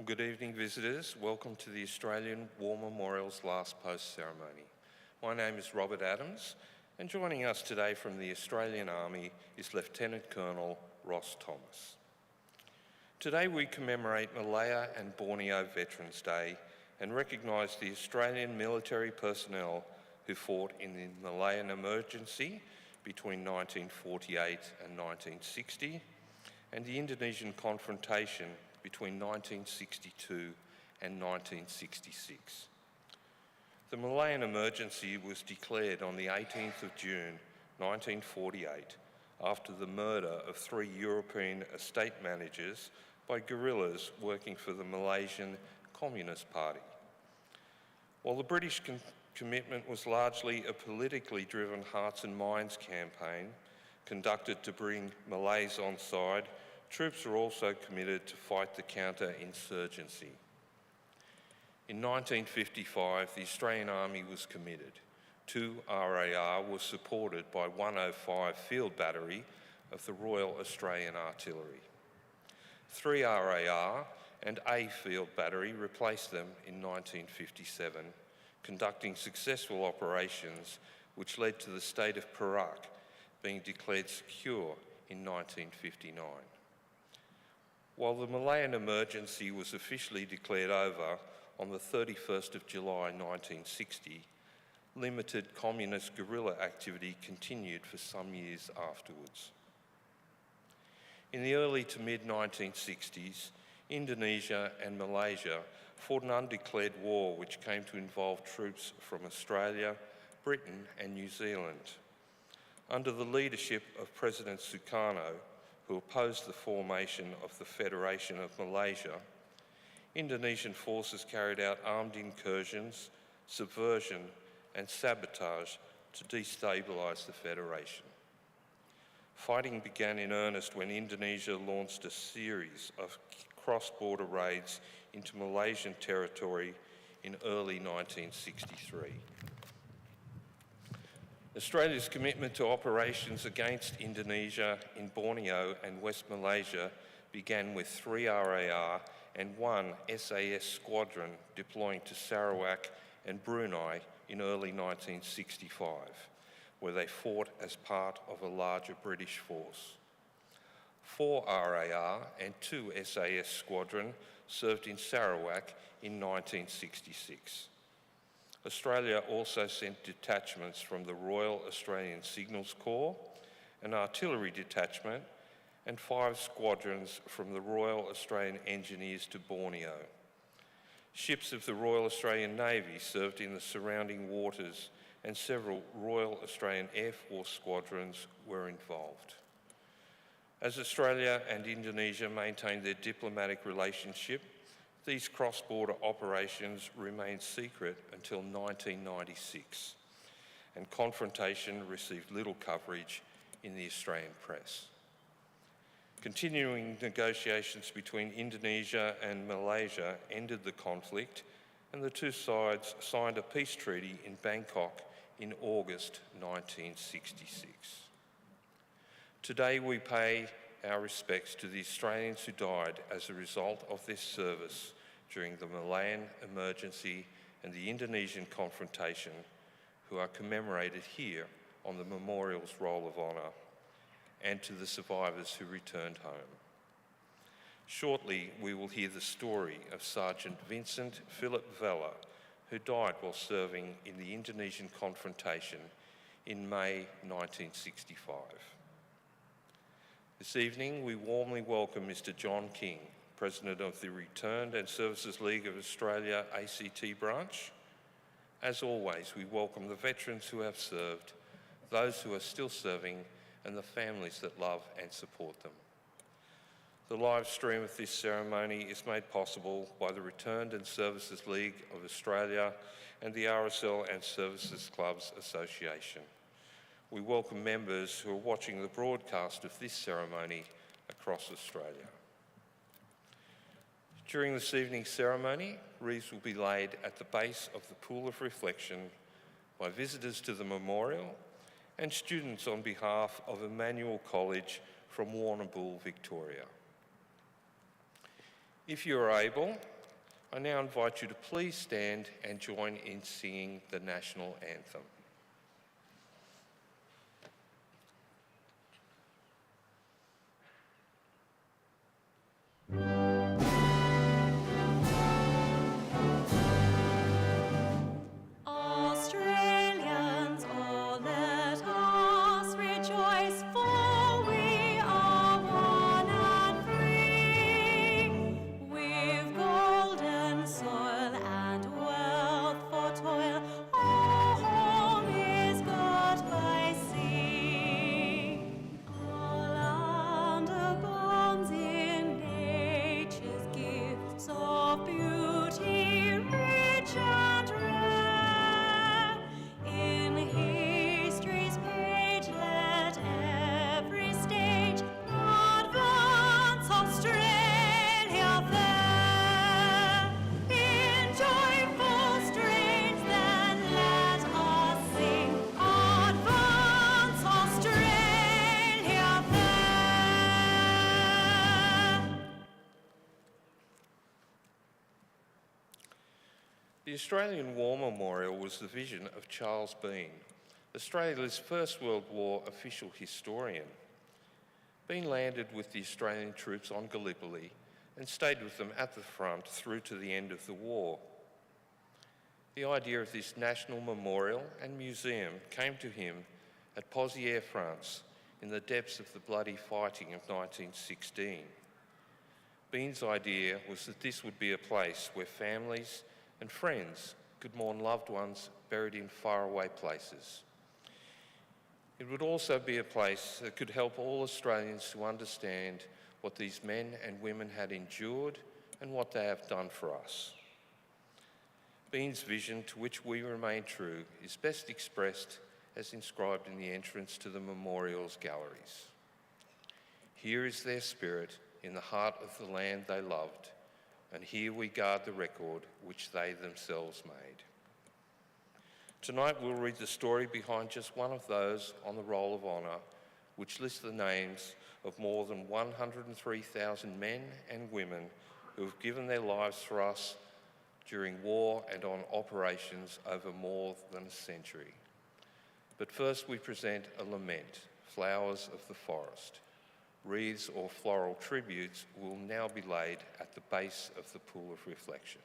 Well, good evening, visitors. Welcome to the Australian War Memorial's Last Post ceremony. My name is Robert Adams, and joining us today from the Australian Army is Lieutenant Colonel Ross Thomas. Today we commemorate Malaya and Borneo Veterans Day and recognise the Australian military personnel who fought in the Malayan emergency between 1948 and 1960 and the Indonesian Confrontation between 1962 and 1966. The Malayan emergency was declared on the 18th of June 1948 after the murder of 3 European estate managers by guerrillas working for the Malaysian Communist Party. While the British commitment was largely a politically driven hearts and minds campaign conducted to bring Malays on side, troops were also committed to fight the counter-insurgency. In 1955, the Australian Army was committed. 2 RAR was supported by 105 Field Battery of the Royal Australian Artillery. 3 RAR and A Field Battery replaced them in 1957, conducting successful operations which led to the state of Perak being declared secure in 1959. While the Malayan emergency was officially declared over on the 31st of July 1960, limited communist guerrilla activity continued for some years afterwards. In the early to mid-1960s, Indonesia and Malaysia fought an undeclared war which came to involve troops from Australia, Britain and New Zealand. Under the leadership of President Sukarno, who opposed the formation of the Federation of Malaysia, Indonesian forces carried out armed incursions, subversion and sabotage to destabilise the Federation. Fighting began in earnest when Indonesia launched a series of cross-border raids into Malaysian territory in early 1963. Australia's commitment to operations against Indonesia in Borneo and West Malaysia began with 3 RAR and 1 SAS squadron deploying to Sarawak and Brunei in early 1965, where they fought as part of a larger British force. 4 RAR and 2 SAS squadron served in Sarawak in 1966. Australia also sent detachments from the Royal Australian Signals Corps, an artillery detachment, and 5 squadrons from the Royal Australian Engineers to Borneo. Ships of the Royal Australian Navy served in the surrounding waters, and several Royal Australian Air Force squadrons were involved. As Australia and Indonesia maintained their diplomatic relationship, these cross-border operations remained secret until 1996, and Confrontation received little coverage in the Australian press. Continuing negotiations between Indonesia and Malaysia ended the conflict, and the two sides signed a peace treaty in Bangkok in August 1966. Today we pay our respects to the Australians who died as a result of this service during the Malayan emergency and the Indonesian Confrontation, who are commemorated here on the memorial's Roll of Honour, and to the survivors who returned home. Shortly, we will hear the story of Sergeant Vincent Phillip Vella, who died while serving in the Indonesian Confrontation in May 1965. This evening, we warmly welcome Mr. John King, President of the Returned and Services League of Australia ACT branch. As always, we welcome the veterans who have served, those who are still serving, and the families that love and support them. The live stream of this ceremony is made possible by the Returned and Services League of Australia and the RSL and Services Clubs Association. We welcome members who are watching the broadcast of this ceremony across Australia. During this evening's ceremony, wreaths will be laid at the base of the Pool of Reflection by visitors to the memorial and students on behalf of Emmanuel College from Warrnambool, Victoria. If you are able, I now invite you to please stand and join in singing the national anthem. Australians, oh, let us rejoice, for we are one and free. We've golden soil and wealth for toil, our home is got by sea. Our land abounds in nature's gifts of beauty, rich and rare. In history's page, let every stage advance Australia fair. In joyful strains, then let us sing, advance Australia fair. The Australian War Memorial was the vision of Charles Bean, Australia's First World War official historian. Bean landed with the Australian troops on Gallipoli and stayed with them at the front through to the end of the war. The idea of this national memorial and museum came to him at Pozières, France, in the depths of the bloody fighting of 1916. Bean's idea was that this would be a place where families and friends could mourn loved ones buried in faraway places. It would also be a place that could help all Australians to understand what these men and women had endured and what they have done for us. Bean's vision, to which we remain true, is best expressed as inscribed in the entrance to the memorial's galleries. Here is their spirit in the heart of the land they loved, and here we guard the record which they themselves made. Tonight we'll read the story behind just one of those on the Roll of Honour, which lists the names of more than 103,000 men and women who have given their lives for us during war and on operations over more than a century. But first we present a lament, Flowers of the Forest. Wreaths or floral tributes will now be laid at the base of the pool of reflection.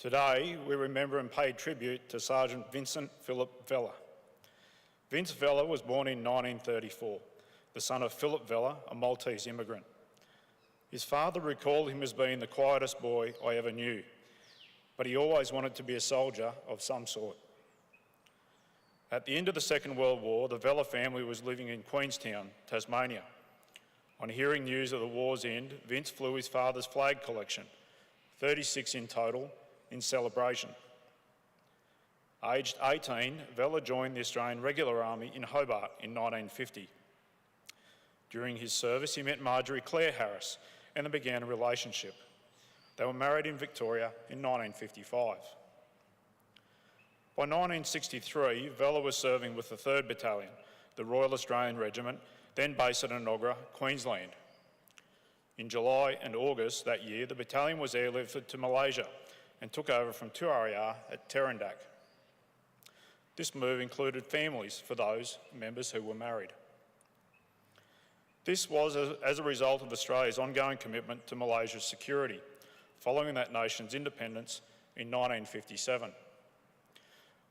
Today, we remember and pay tribute to Sergeant Vincent Phillip Vella. Vince Vella was born in 1934, the son of Phillip Vella, a Maltese immigrant. His father recalled him as being the quietest boy I ever knew, but he always wanted to be a soldier of some sort. At the end of the Second World War, the Vella family was living in Queenstown, Tasmania. On hearing news of the war's end, Vince flew his father's flag collection, 36 in total, in celebration. Aged 18, Vella joined the Australian Regular Army in Hobart in 1950. During his service, he met Marjorie Claire Harris and they began a relationship. They were married in Victoria in 1955. By 1963, Vella was serving with the 3rd Battalion, the Royal Australian Regiment, then based at Enoggera, Queensland. In July and August that year, the battalion was airlifted to Malaysia and took over from 2RAR at Terendak. This move included families for those members who were married. This was as a result of Australia's ongoing commitment to Malaysia's security, following that nation's independence in 1957.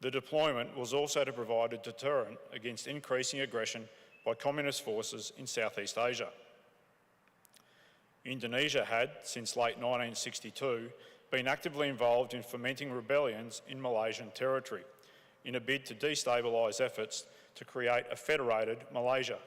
The deployment was also to provide a deterrent against increasing aggression by communist forces in Southeast Asia. Indonesia had, since late 1962, been actively involved in fomenting rebellions in Malaysian territory in a bid to destabilise efforts to create a federated Malaysia.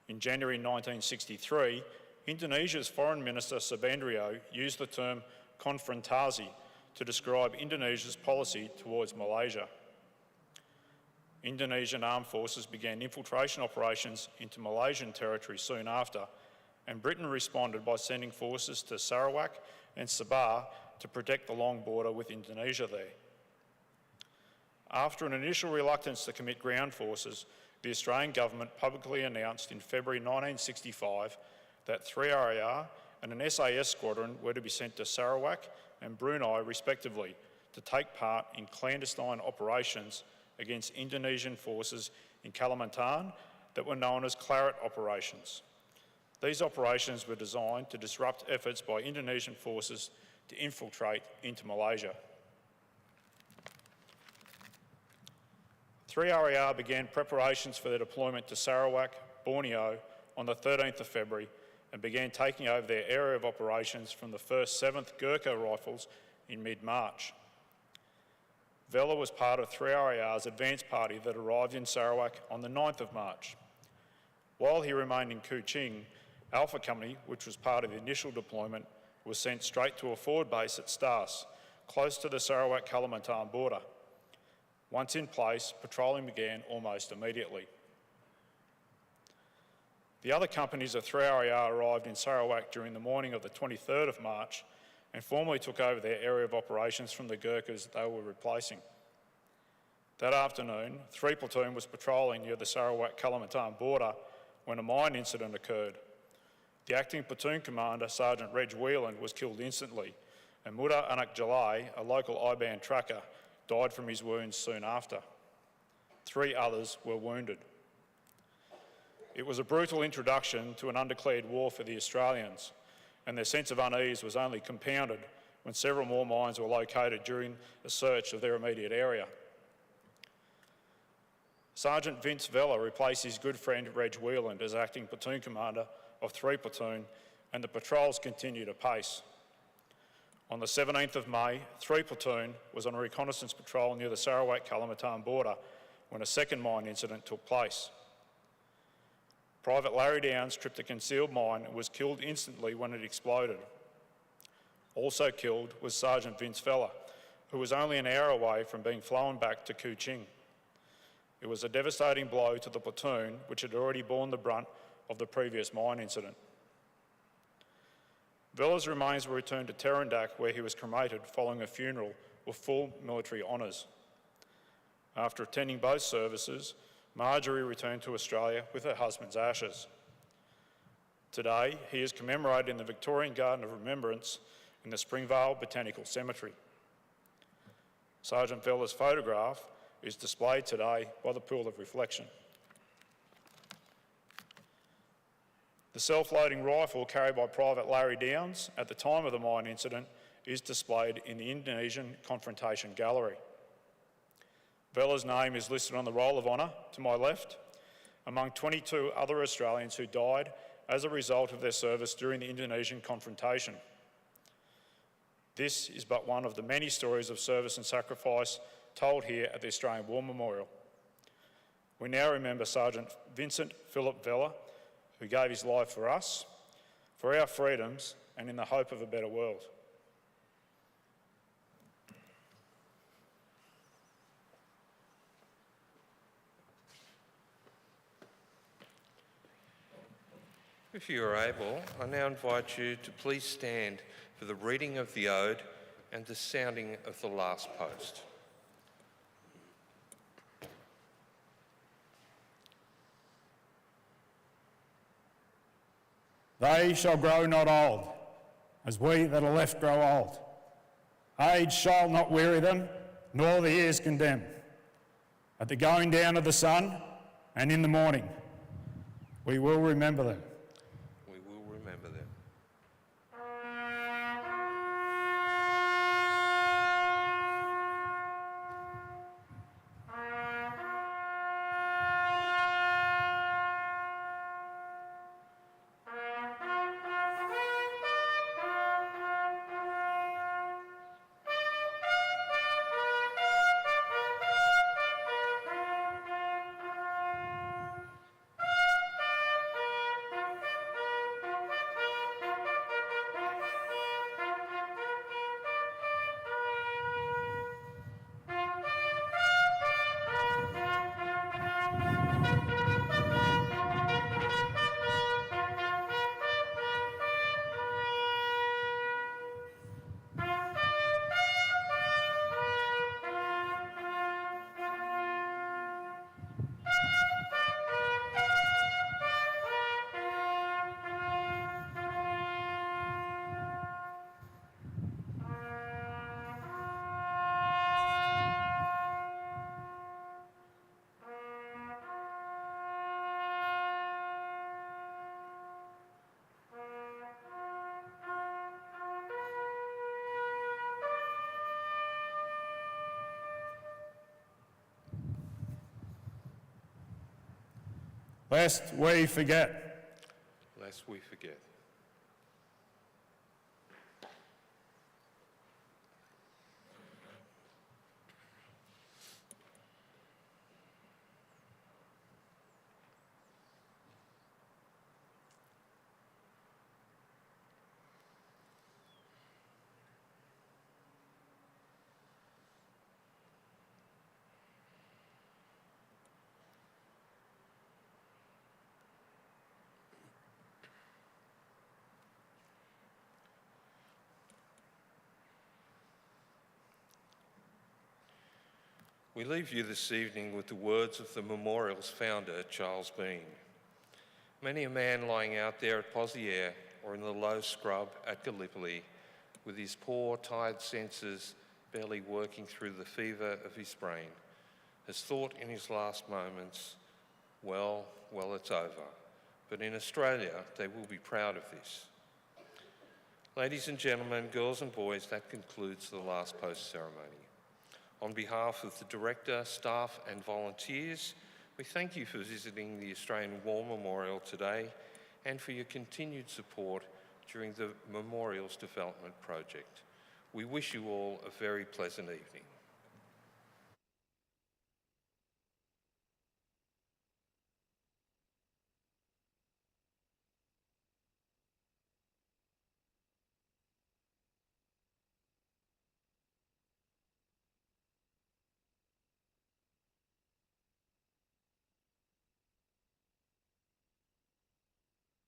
In January 1963, Indonesia's Foreign Minister Subandrio used the term Confrontation to describe Indonesia's policy towards Malaysia. Indonesian armed forces began infiltration operations into Malaysian territory soon after, and Britain responded by sending forces to Sarawak and Sabah to protect the long border with Indonesia there. After an initial reluctance to commit ground forces, the Australian government publicly announced in February 1965 that 3RAR and an SAS squadron were to be sent to Sarawak and Brunei respectively to take part in clandestine operations against Indonesian forces in Kalimantan that were known as Claret operations. These operations were designed to disrupt efforts by Indonesian forces to infiltrate into Malaysia. 3RAR began preparations for their deployment to Sarawak, Borneo on the 13th of February and began taking over their area of operations from the 1st 7th Gurkha Rifles in mid-March. Vella was part of 3RAR's advance party that arrived in Sarawak on the 9th of March. While he remained in Kuching, Alpha Company, which was part of the initial deployment, was sent straight to a forward base at Stas, close to the Sarawak-Kalimantan border. Once in place, patrolling began almost immediately. The other companies of 3RAR arrived in Sarawak during the morning of the 23rd of March and formally took over their area of operations from the Gurkhas they were replacing. That afternoon, 3 Platoon was patrolling near the Sarawak-Kalimantan border when a mine incident occurred. The acting platoon commander, Sergeant Reg Whelan, was killed instantly, and Muda Anak Jalai, a local IBAN tracker, died from his wounds soon after. 3 others were wounded. It was a brutal introduction to an undeclared war for the Australians, and their sense of unease was only compounded when several more mines were located during a search of their immediate area. Sergeant Vince Vella replaced his good friend Reg Whelan as acting platoon commander of 3 Platoon, and the patrols continued apace. On the 17th of May, 3 Platoon was on a reconnaissance patrol near the Sarawak-Kalimantan border when a second mine incident took place. Private Larry Downs tripped a concealed mine and was killed instantly when it exploded. Also killed was Sergeant Vince Vella, who was only an hour away from being flown back to Kuching. It was a devastating blow to the platoon, which had already borne the brunt of the previous mine incident. Vella's remains were returned to Terendak, where he was cremated following a funeral with full military honours. After attending both services, Marjorie returned to Australia with her husband's ashes. Today, he is commemorated in the Victorian Garden of Remembrance in the Springvale Botanical Cemetery. Sergeant Vella's photograph is displayed today by the Pool of Reflection. The self-loading rifle carried by Private Larry Downs at the time of the mine incident is displayed in the Indonesian Confrontation Gallery. Vella's name is listed on the Roll of Honour to my left, among 22 other Australians who died as a result of their service during the Indonesian Confrontation. This is but one of the many stories of service and sacrifice told here at the Australian War Memorial. We now remember Sergeant Vincent Phillip Vella, who gave his life for us, for our freedoms, and in the hope of a better world. If you are able, I now invite you to please stand for the reading of the ode and the sounding of the last post. They shall grow not old, as we that are left grow old. Age shall not weary them, nor the years condemn. At the going down of the sun and in the morning, we will remember them. We will remember them. Lest we forget. Lest we forget. We leave you this evening with the words of the memorial's founder, Charles Bean. Many a man lying out there at Poziere or in the low scrub at Gallipoli, with his poor, tired senses barely working through the fever of his brain, has thought in his last moments, well, it's over. But in Australia, they will be proud of this. Ladies and gentlemen, girls and boys, that concludes the last post ceremony. On behalf of the Director, staff and volunteers, we thank you for visiting the Australian War Memorial today and for your continued support during the Memorials Development Project. We wish you all a very pleasant evening.